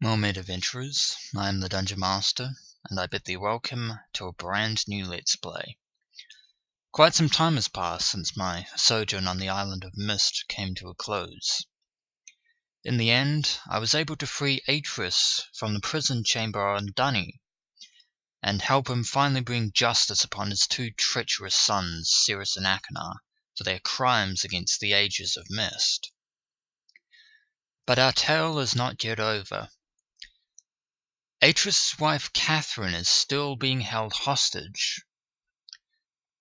Mermaid Adventurers, I am the Dungeon Master, and I bid thee welcome to a brand new Let's Play. Quite some time has passed since my sojourn on the island of Myst came to a close. In the end, I was able to free Atrus from the prison chamber on Dunny, and help him finally bring justice upon his two treacherous sons, Cirrus and Achenar, for their crimes against the ages of Myst. But our tale is not yet over. Atrus' wife Catherine is still being held hostage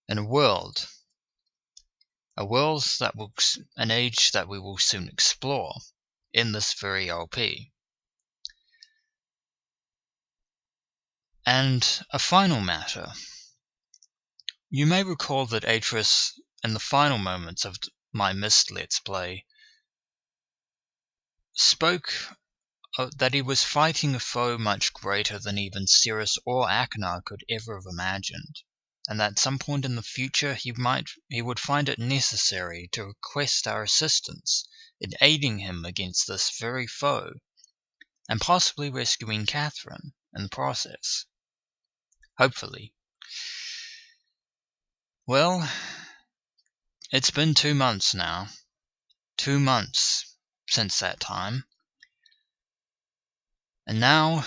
in an age that we will soon explore in this very LP. And a final matter. You may recall that Atrus, in the final moments of my Myst Let's Play, spoke that he was fighting a foe much greater than even Cirrus or Achenar could ever have imagined, and that at some point in the future he would find it necessary to request our assistance in aiding him against this very foe, and possibly rescuing Catherine in the process. Hopefully. Well, it's been 2 months now. 2 months since that time. And now,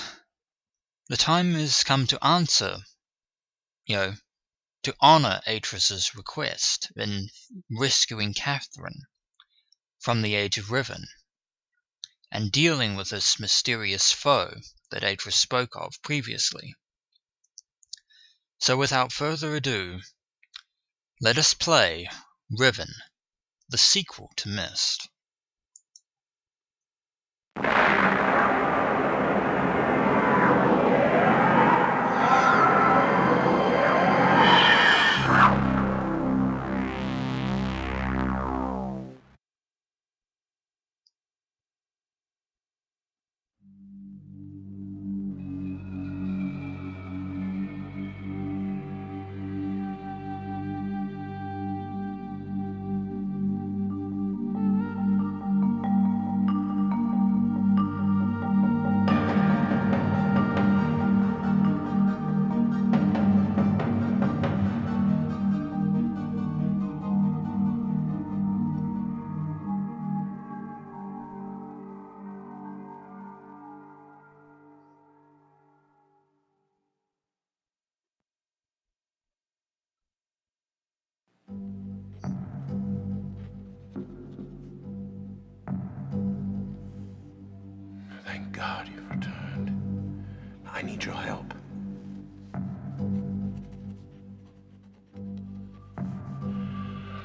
the time has come to answer, to honor Atrus' request in rescuing Catherine from the age of Riven, and dealing with this mysterious foe that Atrus spoke of previously. So without further ado, let us play Riven, the sequel to Myst. Thank God you've returned. I need your help.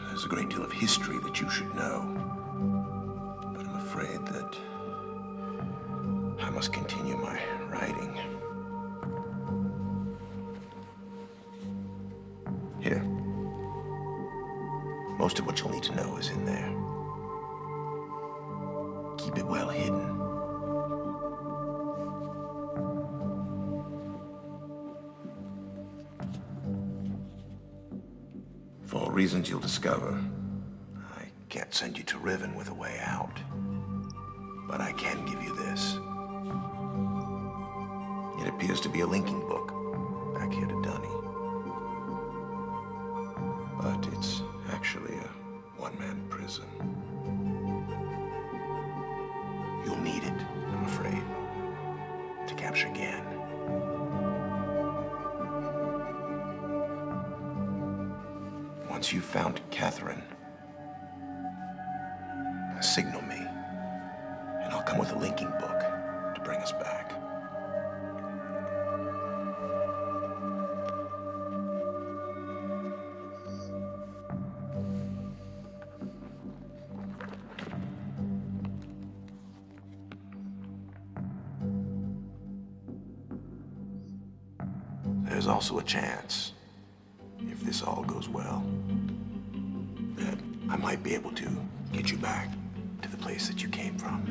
There's a great deal of history that you should know, but I'm afraid that I must continue my writing. Here. Most of what you'll need to know is in there. Keep it well hidden. For all reasons you'll discover, I can't send you to Riven with a way out. But I can give you this. It appears to be a linking book back here to Dunny. But it's actually a one-man prison. You'll need it, I'm afraid, to capture Gan. Once you've found Catherine, signal me, and I'll come with a linking book to bring us back. There's also a chance, if this all goes well, that I might be able to get you back to the place that you came from.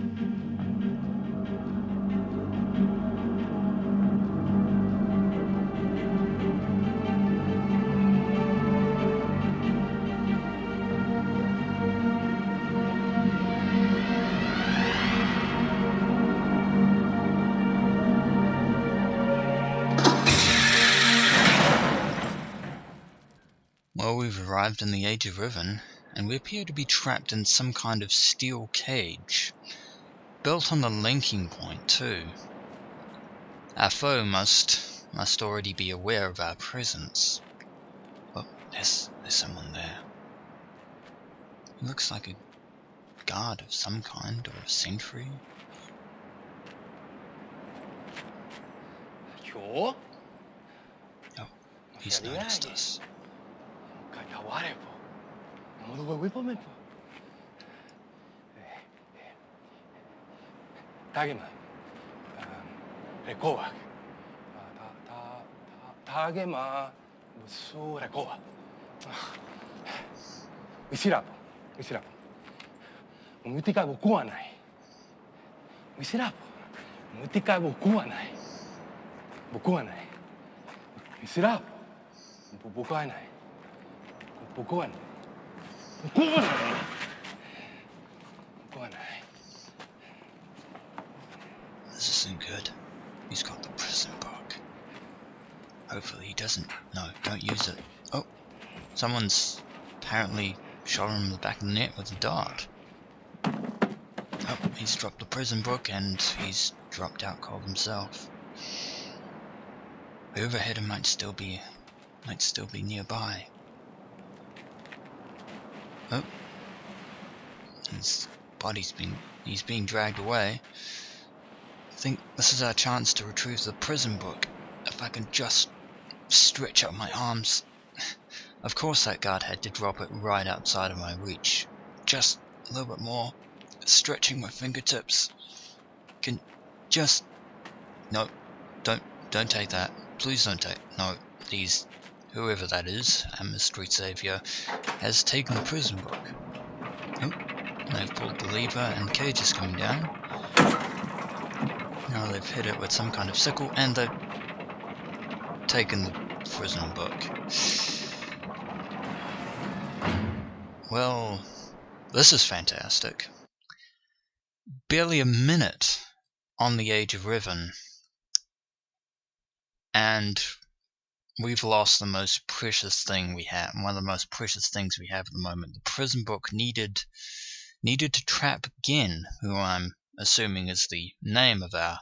we've arrived in the Age of Riven, and we appear to be trapped in some kind of steel cage, built on the linking point too. Our foe must already be aware of our presence. Oh, there's someone there. He looks like a guard of some kind, or a sentry. Oh, he's noticed us. This isn't good. He's got the prison book. Hopefully he doesn't. No, don't use it. Oh, someone's apparently shot him in the back of the neck with a dart. Oh, he's dropped the prison book and he's dropped out cold himself. Whoever hit him might still be nearby. Oh, his body's being dragged away. I think this is our chance to retrieve the prison book. If I can just stretch out my arms. Of course that guard had to drop it right outside of my reach. Just a little bit more. Stretching my fingertips. Can just... No, don't take that. Please don't take... No, whoever that is, our mystery savior, has taken the prison book. Oh, they've pulled the lever and the cage is coming down. Now they've hit it with some kind of sickle and they've taken the prison book. Well, this is fantastic. Barely a minute on the Age of Riven, and we've lost the most precious thing we have, one of the most precious things we have at the moment. The prison book needed to trap Gen, who I'm assuming is the name of our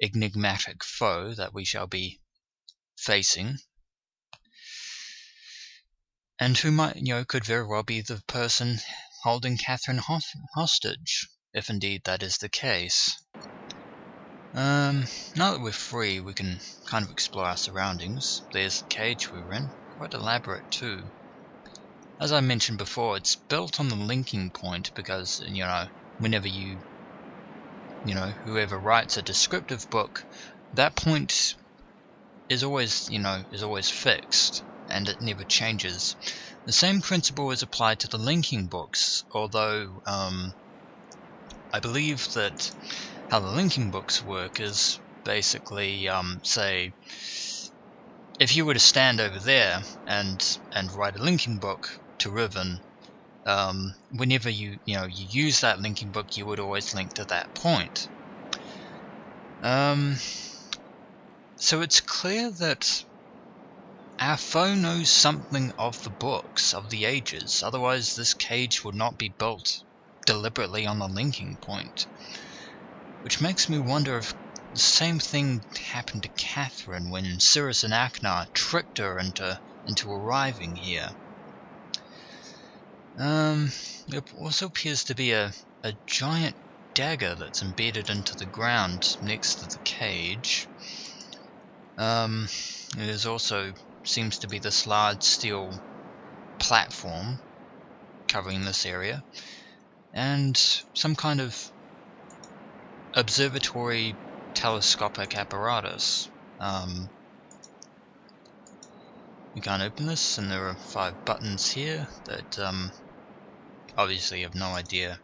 enigmatic foe that we shall be facing, and who might, could very well be the person holding Catherine hostage, if indeed that is the case. Now that we're free, we can kind of explore our surroundings. There's the cage we were in, quite elaborate too. As I mentioned before, it's built on the linking point because, whenever whoever writes a descriptive book, that point is always, fixed, and it never changes. The same principle is applied to the linking books, although I believe that how the linking books work is basically, say, if you were to stand over there and write a linking book to Riven, whenever you use that linking book, you would always link to that point. So it's clear that our foe knows something of the books, of the ages, otherwise this cage would not be built deliberately on the linking point. Which makes me wonder if the same thing happened to Catherine when Cirrus and Aknar tricked her into arriving here. There also appears to be a giant dagger that's embedded into the ground next to the cage. There's also seems to be this large steel platform covering this area, and some kind of observatory telescopic apparatus. We can't open this, and there are 5 buttons here that obviously have no idea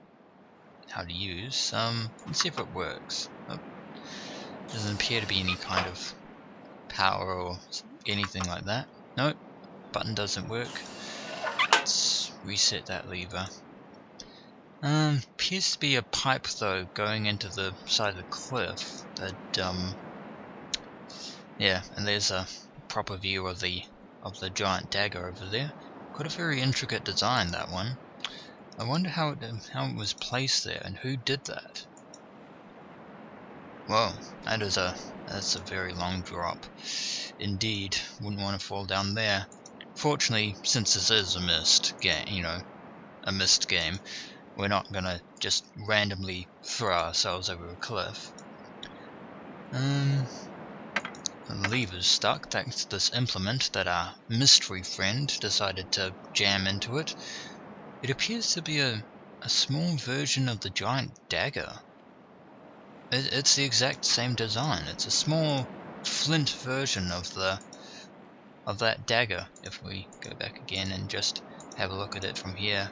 how to use. Let's see if it works. Oh, doesn't appear to be any kind of power or anything like that. Nope, button doesn't work. Let's reset that lever. Appears to be a pipe though going into the side of the cliff. That yeah, and there's a proper view of the giant dagger over there. Quite a very intricate design, that one. I wonder how it was placed there, and who did that? Whoa, that's a very long drop. Indeed, wouldn't want to fall down there. Fortunately, since this is a Myst game, a Myst game, we're not gonna just randomly throw ourselves over a cliff. The lever's stuck thanks to this implement that our mystery friend decided to jam into it. It appears to be a small version of the giant dagger. It's the exact same design. It's a small flint version of that dagger. If we go back again and just have a look at it from here.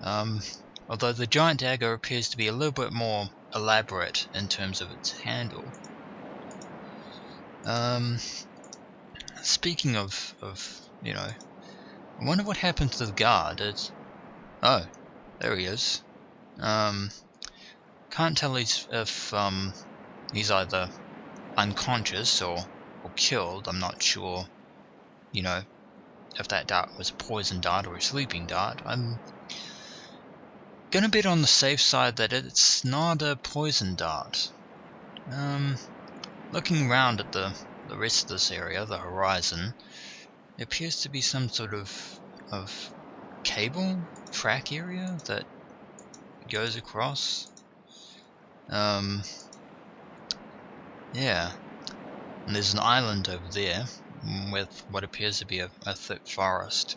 Although the giant dagger appears to be a little bit more elaborate in terms of its handle. Speaking of I wonder what happened to the guard. Oh, there he is. Can't tell if he's either unconscious or killed. I'm not sure, if that dart was a poison dart or a sleeping dart. I'm gonna bet on the safe side that it's not a poison dart. Looking around at the rest of this area, the horizon, it appears to be some sort of cable track area that goes across. Yeah. And there's an island over there with what appears to be a thick forest.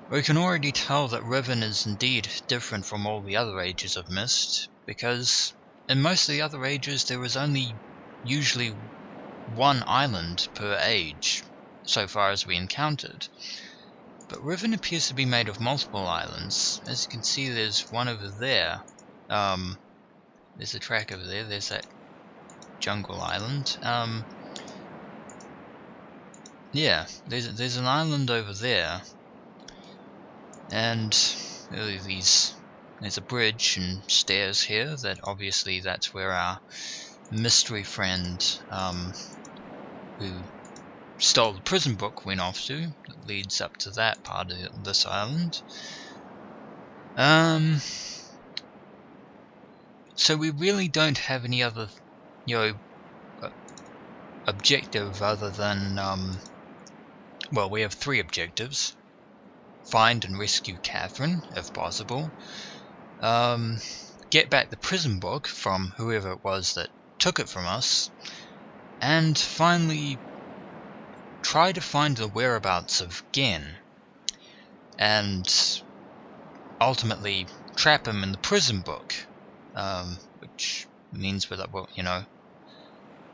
We can already tell that Riven is indeed different from all the other ages of Myst, because in most of the other ages there was only usually one island per age, so far as we encountered. But Riven appears to be made of multiple islands. As you can see, there's one over there. There's a track over there. There's that jungle island. Yeah, there's an island over there, and there's a bridge and stairs here. Obviously that's where our mystery friend, who stole the prison book, went off to. That leads up to that part of this island. So we really don't have any other, objective other than, well, we have 3 objectives. Find and rescue Catherine, if possible. Get back the prison book from whoever it was that took it from us. And finally, try to find the whereabouts of Gen. And ultimately trap him in the prison book. Which means that, well,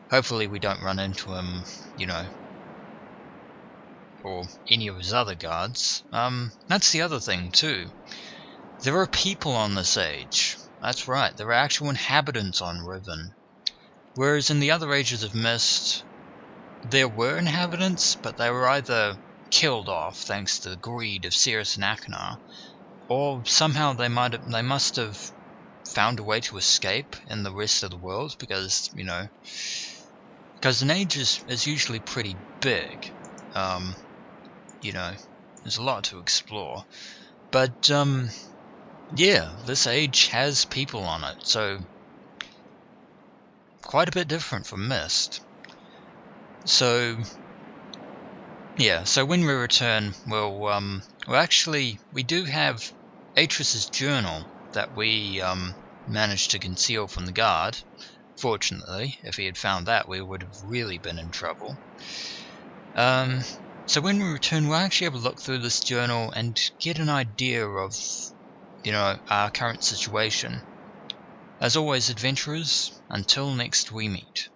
hopefully we don't run into him, or any of his other guards. That's the other thing too. There are people on this age. That's right, there are actual inhabitants on Riven. Whereas in the other ages of Myst, there were inhabitants, but they were either killed off thanks to the greed of Cirrus and Akinar, or somehow they must have found a way to escape in the rest of the world, because an age is usually pretty big. There's a lot to explore. But yeah, this age has people on it, so quite a bit different from Myst. So yeah, so when we return, we do have Atrus's journal that we managed to conceal from the guard. Fortunately, if he had found that, we would have really been in trouble. So when we return, we'll actually have a look through this journal and get an idea of, our current situation. As always, adventurers, until next we meet.